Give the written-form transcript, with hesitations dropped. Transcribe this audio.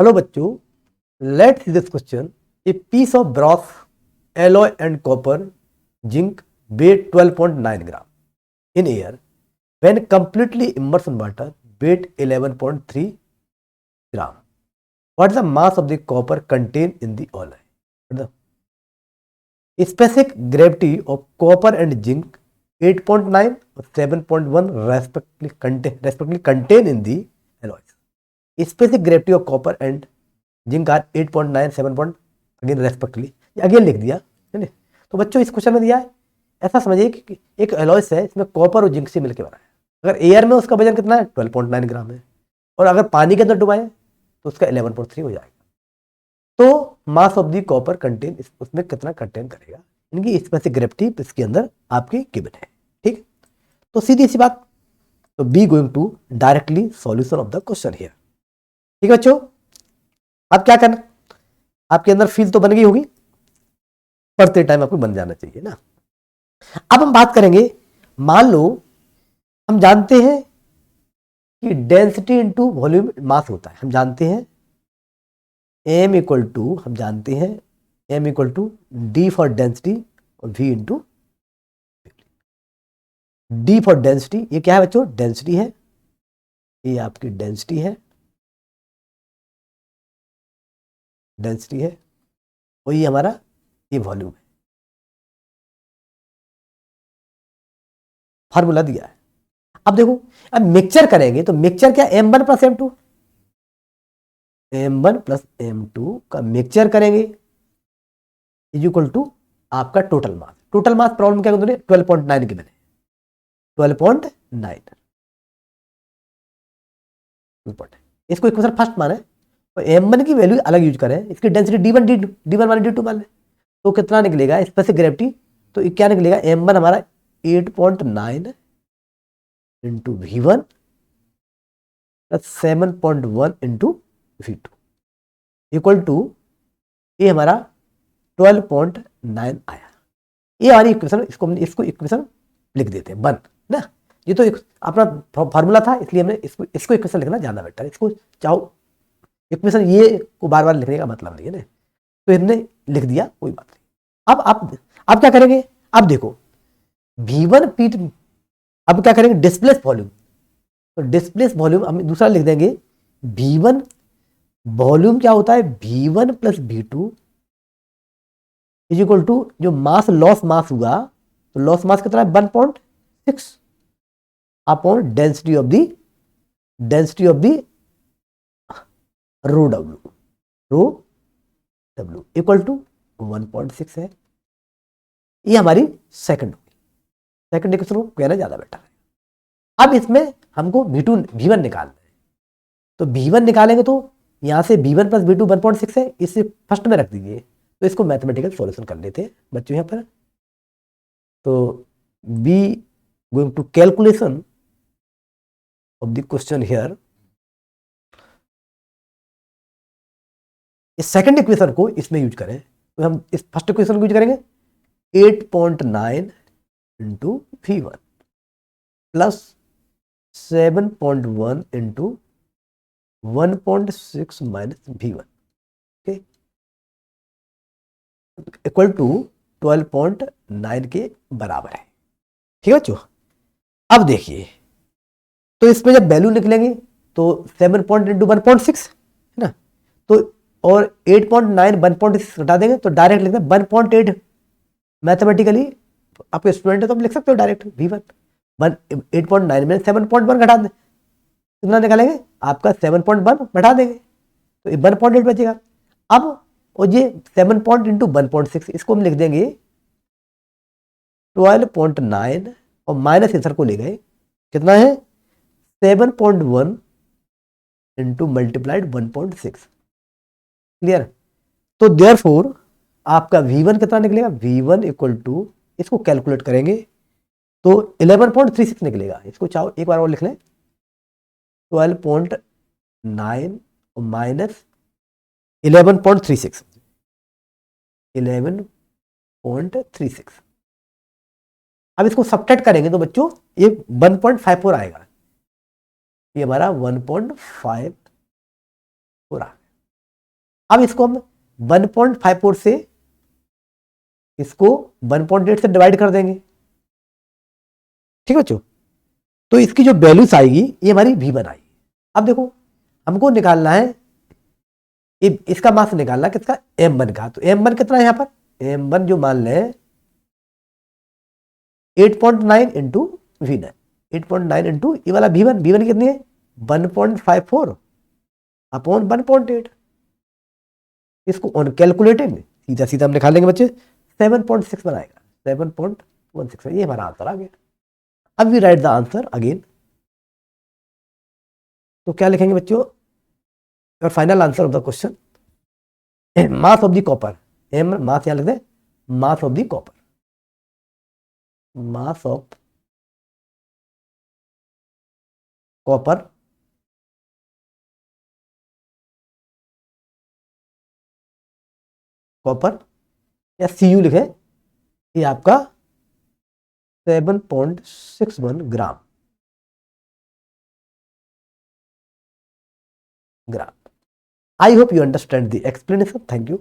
Hello बच्चों, let's see this question. A piece of brass alloy and copper zinc weight 12.9 gram in air when completely immersed in water weight 11.3 gram. What is the mass of the copper contained in the alloy? The specific gravity of copper and zinc 8.9 or 7.1 respectively contained in the alloys. Specific gravity of copper and zinc are 8.9 7 again respectively. Again लिख दिया है ना। तो बच्चों इस question में दिया है, ऐसा समझिए कि एक एलॉयस है, इसमें कॉपर और जिंक से मिलकर बना है। अगर एयर में उसका वजन कितना है 12.9 ग्राम है, और अगर पानी के अंदर डुबाए तो उसका 11.3 हो जाएगा। तो mass of the copper contain उसमें कितना कंटेन करेगा, इनकी स्पेसिफिक ग्रेविटी इसके अंदर आपकी गिवन है। ठीक, तो सीधी सी बात, तो be going to directly solution of the question here. ठीक है बच्चों, अब क्या करना, आपके अंदर फील तो बन गई होगी, पढ़ते टाइम आपको बन जाना चाहिए ना। अब हम बात करेंगे, मान लो हम जानते हैं कि डेंसिटी इंटू वॉल्यूम मास होता है। हम जानते हैं m इक्वल टू, हम जानते हैं m equal to D for density और v into D for density. ये क्या है बच्चों, डेंसिटी है, ये आपकी डेंसिटी है, डेंसिटी है, और ये हमारा ये वॉल्यूम है। फार्मूला दिया है। अब देखो, अब मिक्सचर करेंगे तो मिक्सचर क्या, m1 plus m2, m1 plus m2 का मिक्सचर करेंगे इज इक्वल टू आपका total mass. Total mass problem क्या 12.9 के मैंने 12.9, इसको इक्वेशन फर्स्ट माने और m1 की वैल्यू अलग यूज करें, इसकी डेंसिटी d1 d1 मान d2 मान ले, तो कितना निकलेगा स्पेसिफिक ग्रेविटी, तो क्या निकलेगा m1 हमारा 8.9 into v1 plus 7.1 into v2 equal to ये हमारा 12.9 आया। ये हमारी इक्वेशन, इसको इक्वेशन लिख देते हैं 1 ना। ये तो अपना फार्मूला था, इसलिए हमने इसको इक्वेशन लिखना ज्यादा बेटर है। इसको चाहो इक्वेशन ये को बार बार लिखने का मतलब नहीं है ना, तो हमने लिख दिया, कोई बात नहीं। अब क्या करेंगे, अब देखो v1 पीट, अब क्या करेंगे डिस्प्लेस वॉल्यूम, तो डिस्प्लेस वॉल्यूम हम दूसरा लिख देंगे v1 वॉल्यूम क्या होता है v1 plus v2 is equal to जो मास लॉस मास हुआ, तो लॉस मास कितना है 1.6 upon density of the rho W equal to 1.6 है। ये हमारी सेकंड इक्वेशन को कहना ज्यादा बेटर है। अब इसमें हमको v1 निकालना है, तो v1 निकालेंगे तो यहां से v1 प्लस v2 1.6 है, इसे फर्स्ट में रख दीजिए, तो इसको मैथमेटिकल सॉल्यूशन कर लेते हैं बच्चों यहां पर। तो be going to calculation of the question here, इस सेकंड इक्वेशन को इसमें यूज करें, तो हम इस फर्स्ट इक्वेशन को यूज करेंगे 8.9 into v1 plus 7.1 into 1.6 minus v1 equal to 12.9 के बराबर है। ठीक है बच्चों, अब देखिए, तो इसमें जब वैल्यू निकलेंगे तो 7 पॉइंट इंटू 1.6 है ना, तो और 8.9 1.6 घटा देंगे तो डायरेक्ट लिखते हैं 1.8। मैथमेटिकली आपके स्टूडेंट है तो आप लिख सकते हो डायरेक्ट v1 8.9 में 7.1 घटा दें, कितना निकालेंगे आपका 7.1 घटा देंगे तो 1.8 बचेगा। अब और ये 7 पॉइंट इंटू 1.6 इसको हम लिख देंगे 12.9 और माइनस इधर को ले गए, कितना है 7.1 इंटू मल्टीप्लाइड 1.6। क्लियर, तो देयरफॉर आपका v1 कितना निकलेगा, v1 इक्वल टू, इसको कैलकुलेट करेंगे तो 11.36 निकलेगा। इसको चाहो एक बार और लिख लें, 12.9 और माइनस 11.36 अब इसको सब्ट्रैक्ट करेंगे तो बच्चों ये 1.54 आएगा, ये हमारा 1.54 आ गया। अब इसको हम 1.54 से इसको 1.8 से डिवाइड कर देंगे, ठीक है बच्चों। तो इसकी जो वैल्यूज आएगी ये हमारी V1 आएगी। अब देखो हमको निकालना है इसका मास निकालना है किसका, M1 का। तो M1 कितना है यहाँ पर, M1 जो मान लें 8.9 इंटू V9, 8.9 इंटू ये वाला V1, V1 कितनी है 1.54 अपॉन 1.8। इसको ऑन कैलकुलेटिंग सीधा सीधा हम निकाल लेंगे बच्चे, 7.6 बनाएगा, 7.16, ये हमारा आंसर आ गया। अब we write the answer again. तो क्या लिखेंगे बच्चों, your final answer of the question, mass of the copper, M mass यहां लिखते हैं, mass of the copper, mass of copper copper या Cu लिखे, ये आपका 7.61 ग्राम। I hope you understand the explanation. Thank you.